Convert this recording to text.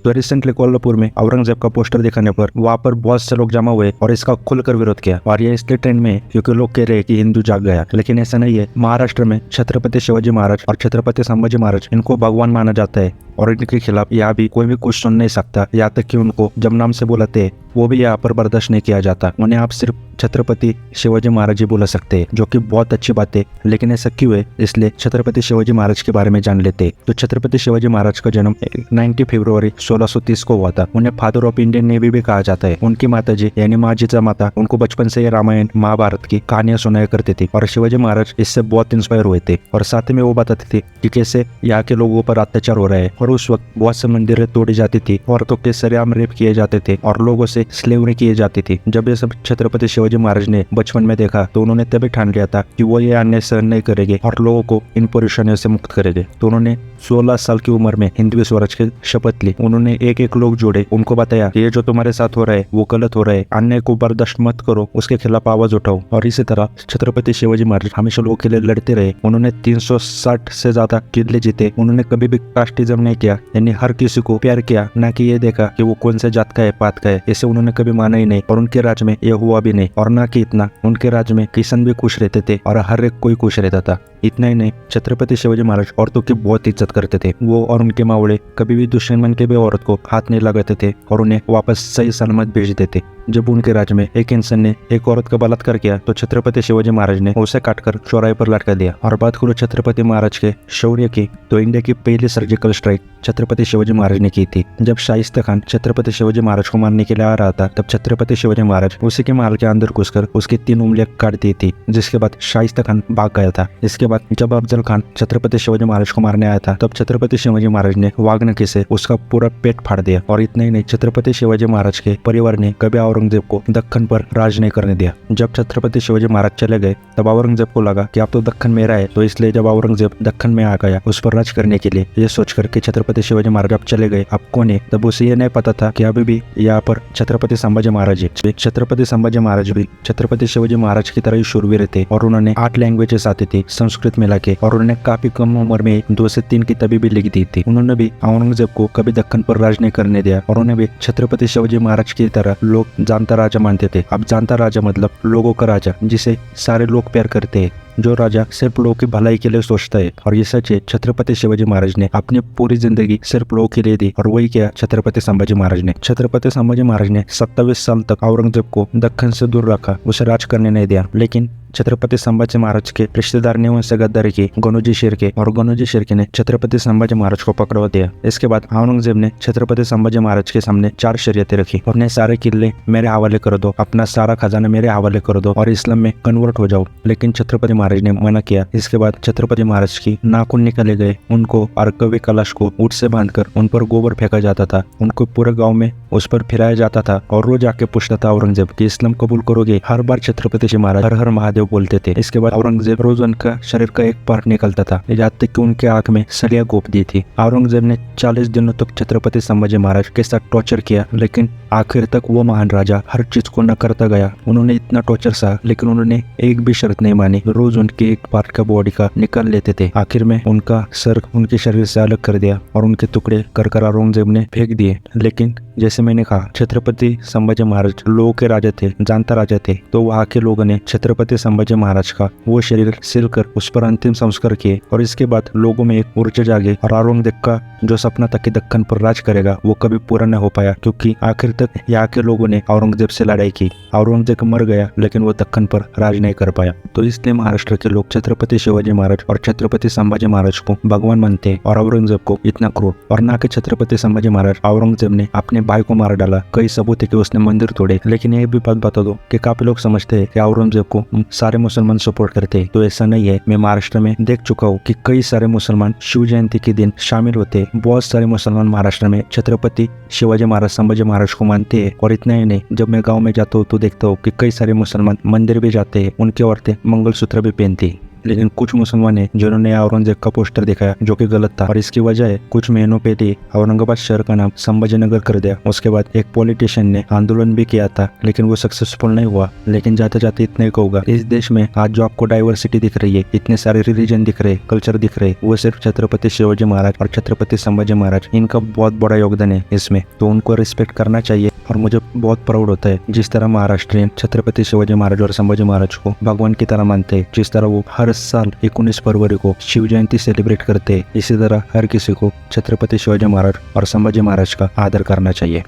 तो रिसेंटली कोल्हापुर में औरंगजेब का पोस्टर दिखाने पर वहाँ पर बहुत से लोग जमा हुए और इसका खुलकर विरोध किया। और ये इसलिए ट्रेंड में है क्योंकि लोग कह रहे हैं कि हिंदू जाग गया, लेकिन ऐसा नहीं है। महाराष्ट्र में छत्रपति शिवाजी महाराज और छत्रपति संभाजी महाराज इनको भगवान माना जाता है और इनके खिलाफ यहाँ भी कोई भी कुछ सुन नहीं सकता। यहाँ तक कि उनको जब नाम से बुलाते हैं वो भी यहाँ पर बर्दाश्त नहीं किया जाता। उन्हें आप सिर्फ छत्रपति शिवाजी महाराज ही बोला सकते हैं, जो कि बहुत अच्छी बात है। लेकिन ऐसा क्यों है, इसलिए छत्रपति शिवाजी महाराज के बारे में जान लेते हैं। तो छत्रपति शिवाजी महाराज का जन्म 19 फरवरी 1630 को हुआ था। उन्हें फादर ऑफ इंडियन नेवी भी कहा जाता है। उनकी माता जी यानी माँ जीजा माता उनको बचपन से रामायण महाभारत की कहानियां सुनाया करती थी और शिवाजी महाराज इससे बहुत इंस्पायर हुए थे। और साथ में वो बताते थे कि कैसे यहाँ के लोगों पर अत्याचार हो रहा है। और उस वक्त बहुत से मंदिरें तोड़ी जाती थी, औरतों के सरेआम रेप किए जाते थे और लोगों से स्लेवरी की जाती थी। जब ये सब छत्रपति शिवाजी महाराज ने बचपन में देखा तो उन्होंने तभी ठान लिया था कि वो ये अन्याय सहन नहीं करेंगे और लोगों को इन परेशानियों से मुक्त करेंगे। तो उन्होंने 16 साल की उम्र में हिंदवी स्वराज की शपथ ली। उन्होंने एक एक लोग जोड़े, उनको बताया कि ये जो तुम्हारे साथ हो रहा है वो गलत हो रहा है, अन्याय को बर्दाश्त मत करो, उसके खिलाफ आवाज उठाओ। और इसी तरह छत्रपति शिवाजी महाराज हमेशा लोगों के लिए लड़ते रहे। उन्होंने 360 से ज्यादा किले जीते। उन्होंने कभी भी कास्टिज्म नहीं किया, यानी हर किसी को प्यार किया, ना कि ये देखा कि वो कौन से जात का है पात का है। इसे उन्होंने कभी माना ही नहीं और उनके राज में ये हुआ भी नहीं। और ना कि इतना, उनके राज में किसान भी खुश रहते थे और हर एक कोई खुश रहता था। इतना ही नहीं, छत्रपति शिवाजी महाराज औरतों की बहुत इज्जत करते थे। वो और उनके मावड़े कभी भी दुश्मन के भी औरत को हाथ नहीं लगाते थे और उन्हें वापस सही सलामत भेज देते। जब उनके राज्य में एक इंसान ने एक औरत का बलात्कार किया तो छत्रपति शिवाजी महाराज ने उसे काटकर चौराहे पर लटका दिया। और बात करो छत्रपति महाराज के शौर्य की, तो इंडिया की पहली सर्जिकल स्ट्राइक छत्रपति शिवाजी महाराज ने की थी। जब शाइस्ता खान छत्रपति शिवाजी महाराज को मारने के लिए आ रहा था तब छत्रपति शिवाजी महाराज उसी के महल के अंदर घुसकर उसकी 3 उंगलियां काट दी थी, जिसके बाद शाइस्ता खान भाग गया था। इसके बाद जब अफजल खान छत्रपति शिवाजी महाराज को मारने आया था तब छत्रपति शिवाजी महाराज ने वाग्नकी से उसका पूरा पेट फाड़ दिया। और इतना ही नहीं, छत्रपति शिवाजी महाराज के परिवार ने कभी औरंगजेब को दक्कन पर राज नहीं करने दिया। जब छत्रपति शिवाजी महाराज चले गए तब औरंगजेब को लगा कि अब तो दक्कन मेरा है, तो इसलिए जब औरंगजेब दक्कन में आ गया उस पर राज करने के लिए, ये सोचकर कि छत्रपति शिवाजी महाराज अब चले गए, अब कौन है, तब उसे ये नहीं पता था कि अभी भी यहाँ पर छत्रपति संभाजी महाराज है। छत्रपति संभाजी महाराज भी छत्रपति शिवाजी महाराज की तरह ही शूरवीर थे और उन्होंने 8 लैंग्वेजेस आती थी संस्कृत मिला के, और उन्होंने काफी कम उम्र में 2 से 3 किताबें भी लिख दी थी। उन्होंने भी औरंगजेब को कभी दक्कन पर राज नहीं करने दिया और उन्हें भी छत्रपति शिवाजी महाराज की तरह लोग जानता राजा मानते थे। अब जानता राजा मतलब लोगों का राजा, जिसे सारे लोग प्यार करते हैं, जो राजा सिर्फ लोगों की भलाई के लिए सोचता है। और ये सच है, छत्रपति शिवाजी महाराज ने अपनी पूरी जिंदगी सिर्फ लोगों के लिए दी और वही किया छत्रपति संभाजी महाराज ने। छत्रपति संभाजी महाराज ने 27 साल तक औरंगजेब को दक्कन से दूर रखा, उसे राज करने नहीं दिया। लेकिन छत्रपति संभाजी महाराज के रिश्तेदार ने उनसे गद्दारी की, गनोजी शिर्के, और गनोजी शिर्के ने छत्रपति संभाजी महाराज को पकड़वा दिया। इसके बाद औरंगजेब ने छत्रपति संभाजी महाराज के सामने 4 शर्तें रखी। अपने सारे किले मेरे हवाले कर दो, अपना सारा खजाना मेरे हवाले कर दो और इस्लाम में कन्वर्ट हो जाओ। लेकिन छत्रपति महाराज ने मना किया। इसके बाद छत्रपति महाराज की नाखून निकाले गए, उनको अर्कवी कलश को ऊँट से बांधकर उन पर गोबर फेंका जाता था, उनको पूरे गाँव में उस पर फिराया जाता था और रोज आके पूछता था औरंगजेब कि इस्लाम कबूल करोगे। हर बार छत्रपति जी महाराज हर हर महादेव बोलते थे। इसके बाद औरंगजेब रोज उनका शरीर का एक पार्ट निकलता था, यहाँ तक कि उनके आंख में सलिया घोंप दी थी। औरंगजेब ने 40 दिनों तक छत्रपति संभाजी महाराज के साथ टॉर्चर किया, लेकिन आखिर तक वो महान राजा हर चीज को न करता गया। उन्होंने इतना टॉर्चर सहा लेकिन उन्होंने एक भी शर्त नहीं मानी। रोज उनके एक पार्ट का बॉडी का निकाल लेते थे। आखिर में उनका सर उनके शरीर से अलग कर दिया और उनके टुकड़े कर औरंगजेब ने फेंक दिए। लेकिन जैसे मैंने कहा, छत्रपति संभाजी महाराज लोगों के राजा थे, जानता राजा थे, तो वहाँ के लोगों ने छत्रपति संभाजी महाराज का वो शरीर सिलकर उस पर अंतिम संस्कार किए। और इसके बाद लोगों में एक ऊर्जा जागे और औरंगजेब का जो सपना था कि दक्कन पर राज करेगा वो कभी पूरा न हो पाया, क्योंकि आखिर तक यहाँ के लोगों ने औरंगजेब से लड़ाई की। औरंगजेब मर गया लेकिन वो दक्कन पर राज नहीं कर पाया। तो इसलिए महाराष्ट्र के लोग छत्रपति शिवाजी महाराज और छत्रपति संभाजी महाराज को भगवान मानते हैं और औरंगजेब को इतना क्रूर। और ना कि छत्रपति संभाजी महाराज औरंगजेब ने अपने भाई को मार डाला, कई सबूत है कि उसने मंदिर तोड़े। लेकिन ये भी बात बता दो कि काफी लोग समझते हैं कि औरंगजेब को सारे मुसलमान सपोर्ट करते हैं, तो ऐसा नहीं है। मैं महाराष्ट्र में देख चुका हूँ कि कई सारे मुसलमान शिव जयंती के दिन शामिल होते हैं। बहुत सारे मुसलमान महाराष्ट्र में छत्रपति शिवाजी महाराज संभाजी महाराज को मानते हैं। और इतना ही नहीं, जब मैं गाँव में जाता हूँ तो देखता हूँ कि कई सारे मुसलमान मंदिर भी जाते हैं, उनकी औरतें मंगलसूत्र भी पहनती है। लेकिन कुछ मुसलमान है जिन्होंने औरंगजेब का पोस्टर दिखाया जो कि गलत था और इसकी वजह है कुछ महीनों पहले औरंगाबाद शहर का नाम संभाजीनगर कर दिया। उसके बाद एक पॉलिटिशियन ने आंदोलन भी किया था लेकिन वो सक्सेसफुल नहीं हुआ। लेकिन जाते जाते इतना ही कहूंगा, इस देश में आज जो आपको डाइवर्सिटी दिख रही है, इतने सारे रिलीजन दिख रहे, कल्चर दिख रहे, वो सिर्फ छत्रपति शिवाजी महाराज और छत्रपति संभाजी महाराज, इनका बहुत बड़ा योगदान है इसमें, तो उनको रिस्पेक्ट करना चाहिए। और मुझे बहुत प्राउड होता है जिस तरह महाराष्ट्रियन छत्रपति शिवाजी महाराज और संभाजी महाराज को भगवान की तरह मानते हैं, जिस तरह वो हर साल 19 फरवरी को शिव जयंती सेलिब्रेट करते हैं, इसी तरह हर किसी को छत्रपति शिवाजी महाराज और संभाजी महाराज का आदर करना चाहिए।